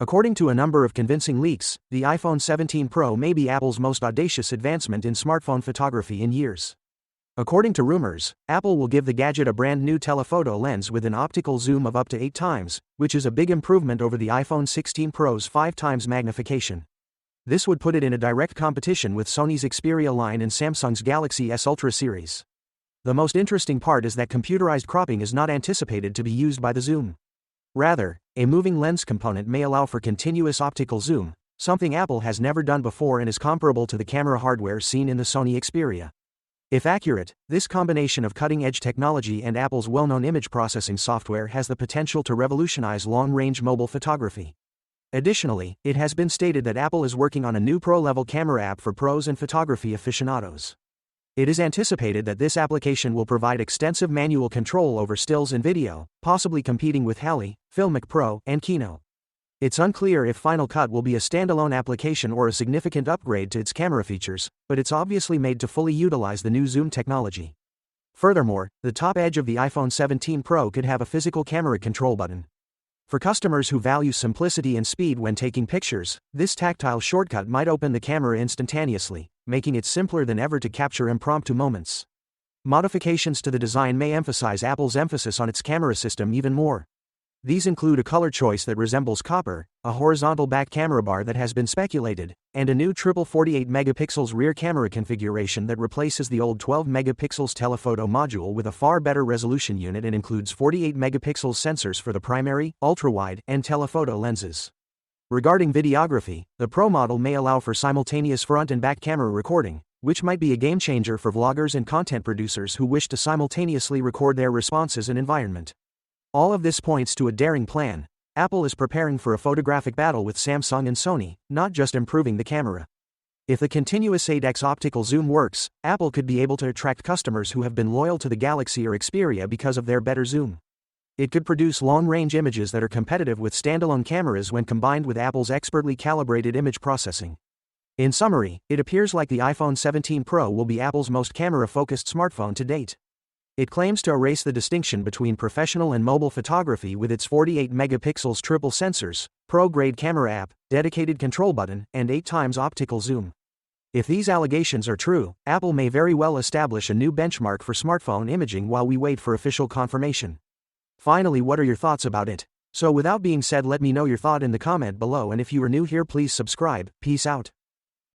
According to a number of convincing leaks, the iPhone 17 Pro may be Apple's most audacious advancement in smartphone photography in years. According to rumors, Apple will give the gadget a brand new telephoto lens with an optical zoom of up to 8 times, which is a big improvement over the iPhone 16 Pro's 5 times magnification. This would put it in a direct competition with Sony's Xperia line and Samsung's Galaxy S Ultra series. The most interesting part is that computerized cropping is not anticipated to be used by the zoom. Rather, a moving lens component may allow for continuous optical zoom, something Apple has never done before and is comparable to the camera hardware seen in the Sony Xperia. If accurate, this combination of cutting-edge technology and Apple's well-known image processing software has the potential to revolutionize long-range mobile photography. Additionally, it has been stated that Apple is working on a new pro-level camera app for pros and photography aficionados. It is anticipated that this application will provide extensive manual control over stills and video, possibly competing with Halley, Filmic Pro, and Kino. It's unclear if Final Cut will be a standalone application or a significant upgrade to its camera features, but it's obviously made to fully utilize the new zoom technology. Furthermore, the top edge of the iPhone 17 Pro could have a physical camera control button. For customers who value simplicity and speed when taking pictures, this tactile shortcut might open the camera instantaneously, making it simpler than ever to capture impromptu moments. Modifications to the design may emphasize Apple's emphasis on its camera system even more. These include a color choice that resembles copper, a horizontal back camera bar that has been speculated, and a new triple 48 megapixels rear camera configuration that replaces the old 12 megapixels telephoto module with a far better resolution unit and includes 48 megapixels sensors for the primary, ultra-wide, and telephoto lenses. Regarding videography, the Pro model may allow for simultaneous front and back camera recording, which might be a game changer for vloggers and content producers who wish to simultaneously record their responses and environment. All of this points to a daring plan. Apple is preparing for a photographic battle with Samsung and Sony, not just improving the camera. If the continuous 8x optical zoom works, Apple could be able to attract customers who have been loyal to the Galaxy or Xperia because of their better zoom. It could produce long-range images that are competitive with standalone cameras when combined with Apple's expertly calibrated image processing. In summary, it appears like the iPhone 17 Pro will be Apple's most camera-focused smartphone to date. It claims to erase the distinction between professional and mobile photography with its 48 megapixels triple sensors, pro-grade camera app, dedicated control button, and 8 times optical zoom. If these allegations are true, Apple may very well establish a new benchmark for smartphone imaging while we wait for official confirmation. Finally, what are your thoughts about it? So without being said, let me know your thought in the comment below, and if you are new here, please subscribe. Peace out.